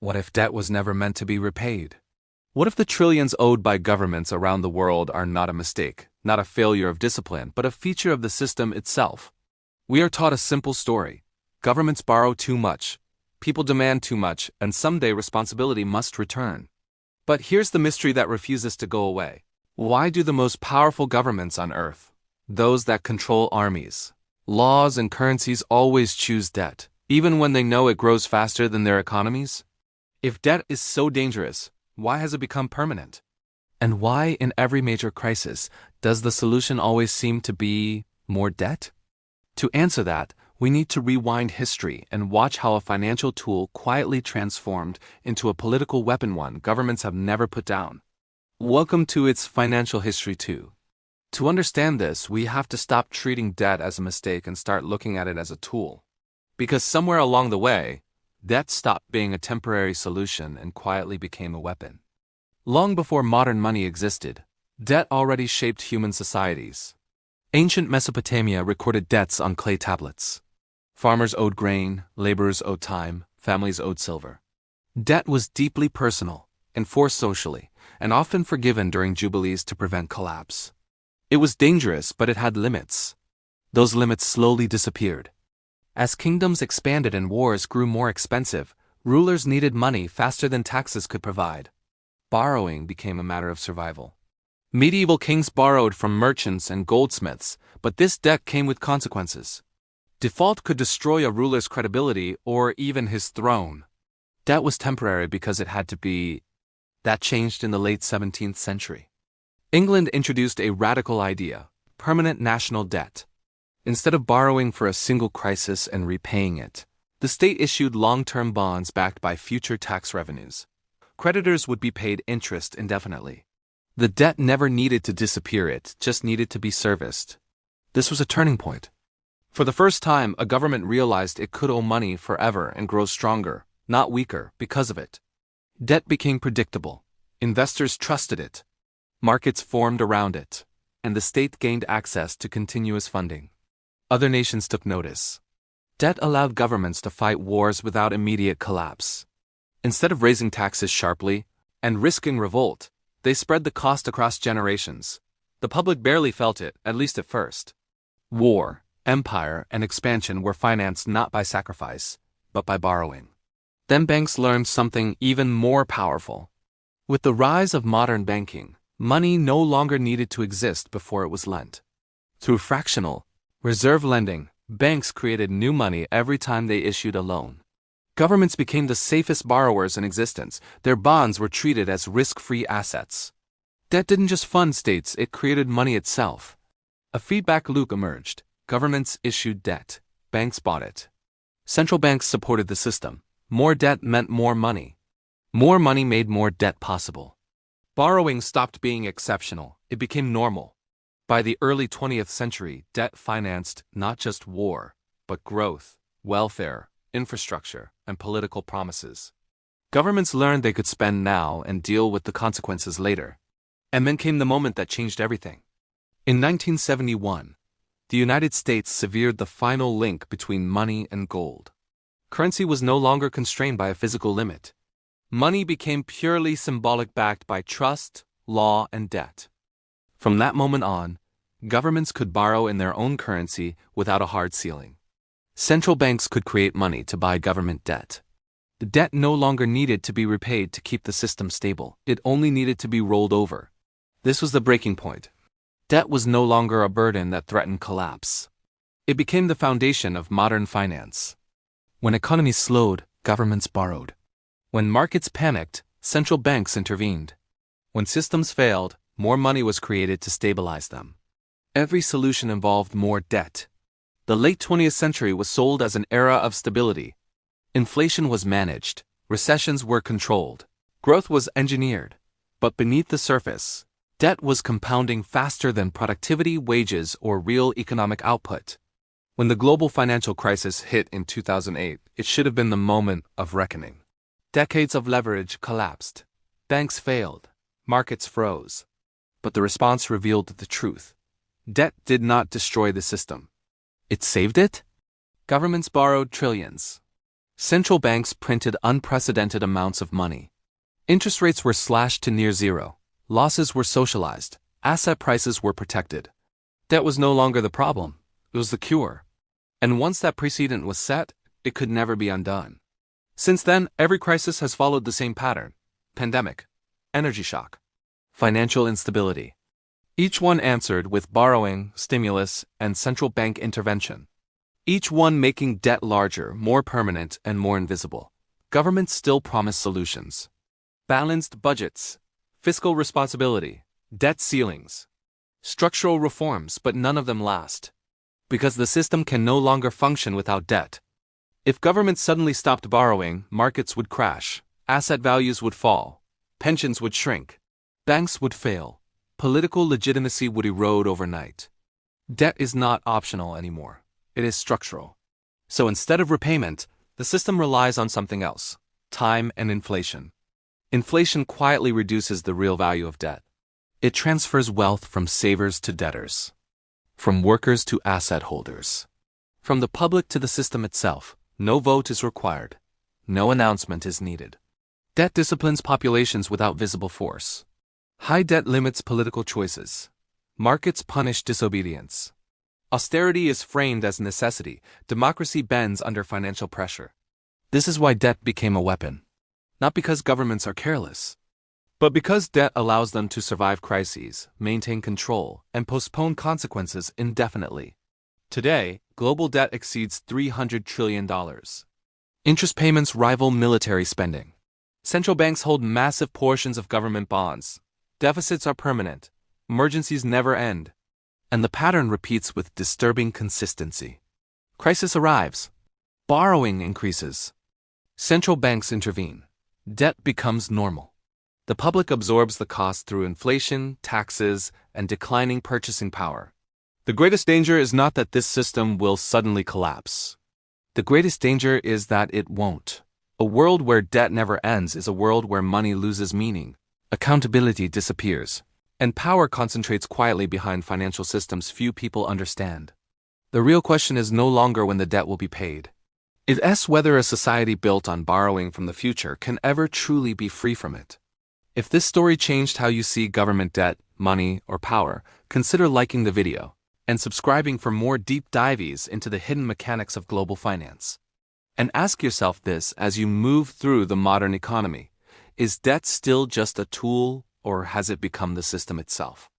What if debt was never meant to be repaid? What if the trillions owed by governments around the world are not a mistake, not a failure of discipline, but a feature of the system itself? We are taught a simple story. Governments borrow too much, people demand too much, and someday responsibility must return. But here's the mystery that refuses to go away. Why do the most powerful governments on earth, those that control armies, laws, and currencies, always choose debt, even when they know it grows faster than their economies? If debt is so dangerous, why has it become permanent? And why, in every major crisis, does the solution always seem to be more debt? To answer that, we need to rewind history and watch how a financial tool quietly transformed into a political weapon one governments have never put down. Welcome to its financial history too. To understand this, we have to stop treating debt as a mistake and start looking at it as a tool. Because somewhere along the way, debt stopped being a temporary solution and quietly became a weapon. Long before modern money existed, debt already shaped human societies. Ancient Mesopotamia recorded debts on clay tablets. Farmers owed grain, laborers owed time, families owed silver. Debt was deeply personal, enforced socially, and often forgiven during jubilees to prevent collapse. It was dangerous, but it had limits. Those limits slowly disappeared. As kingdoms expanded and wars grew more expensive, rulers needed money faster than taxes could provide. Borrowing became a matter of survival. Medieval kings borrowed from merchants and goldsmiths, but this debt came with consequences. Default could destroy a ruler's credibility or even his throne. Debt was temporary because it had to be. That changed in the late 17th century. England introduced a radical idea: permanent national debt. Instead of borrowing for a single crisis and repaying it, the state issued long-term bonds backed by future tax revenues. Creditors would be paid interest indefinitely. The debt never needed to disappear, it just needed to be serviced. This was a turning point. For the first time, a government realized it could owe money forever and grow stronger, not weaker, because of it. Debt became predictable. Investors trusted it. Markets formed around it, and the state gained access to continuous funding. Other nations took notice. Debt allowed governments to fight wars without immediate collapse. Instead of raising taxes sharply and risking revolt, they spread the cost across generations. The public barely felt it, at least at first. War, empire, and expansion were financed not by sacrifice, but by borrowing. Then banks learned something even more powerful. With the rise of modern banking, money no longer needed to exist before it was lent. Through fractional, reserve lending, banks created new money every time they issued a loan. Governments became the safest borrowers in existence. Their bonds were treated as risk-free assets. Debt didn't just fund states, it created money itself. A feedback loop emerged. Governments issued debt. Banks bought it. Central banks supported the system. More debt meant more money. More money made more debt possible. Borrowing stopped being exceptional. It became normal. By the early 20th century, debt financed not just war, but growth, welfare, infrastructure, and political promises. Governments learned they could spend now and deal with the consequences later. And then came the moment that changed everything. In 1971, the United States severed the final link between money and gold. Currency was no longer constrained by a physical limit. Money became purely symbolic, backed by trust, law, and debt. From that moment on, governments could borrow in their own currency without a hard ceiling. Central banks could create money to buy government debt. The debt no longer needed to be repaid to keep the system stable. It only needed to be rolled over. This was the breaking point. Debt was no longer a burden that threatened collapse. It became the foundation of modern finance. When economies slowed, governments borrowed. When markets panicked, central banks intervened. When systems failed, more money was created to stabilize them. Every solution involved more debt. The late 20th century was sold as an era of stability. Inflation was managed, recessions were controlled, growth was engineered. But beneath the surface, debt was compounding faster than productivity, wages, or real economic output. When the global financial crisis hit in 2008, it should have been the moment of reckoning. Decades of leverage collapsed. Banks failed. Markets froze. But the response revealed the truth. Debt did not destroy the system. It saved it? Governments borrowed trillions. Central banks printed unprecedented amounts of money. Interest rates were slashed to near zero. Losses were socialized. Asset prices were protected. Debt was no longer the problem. It was the cure. And once that precedent was set, it could never be undone. Since then, every crisis has followed the same pattern: pandemic, energy shock, financial instability. Each one answered with borrowing, stimulus, and central bank intervention. Each one making debt larger, more permanent, and more invisible. Governments still promise solutions: balanced budgets, fiscal responsibility, debt ceilings, structural reforms, but none of them last. Because the system can no longer function without debt. If governments suddenly stopped borrowing, markets would crash, asset values would fall, pensions would shrink, banks would fail, political legitimacy would erode overnight. Debt is not optional anymore. It is structural. So instead of repayment, the system relies on something else: time and inflation. Inflation quietly reduces the real value of debt. It transfers wealth from savers to debtors, from workers to asset holders, from the public to the system itself. No vote is required. No announcement is needed. Debt disciplines populations without visible force. High debt limits political choices. Markets punish disobedience. Austerity is framed as necessity. Democracy bends under financial pressure. This is why debt became a weapon. Not because governments are careless, but because debt allows them to survive crises, maintain control, and postpone consequences indefinitely. Today, global debt exceeds $300 trillion. Interest payments rival military spending. Central banks hold massive portions of government bonds. Deficits are permanent. Emergencies never end. And the pattern repeats with disturbing consistency. Crisis arrives. Borrowing increases. Central banks intervene. Debt becomes normal. The public absorbs the cost through inflation, taxes, and declining purchasing power. The greatest danger is not that this system will suddenly collapse. The greatest danger is that it won't. A world where debt never ends is a world where money loses meaning, accountability disappears, and power concentrates quietly behind financial systems few people understand. The real question is no longer when the debt will be paid. It asks whether a society built on borrowing from the future can ever truly be free from it. If this story changed how you see government debt, money, or power, consider liking the video and subscribing for more deep dives into the hidden mechanics of global finance. And ask yourself this as you move through the modern economy: is debt still just a tool, or has it become the system itself?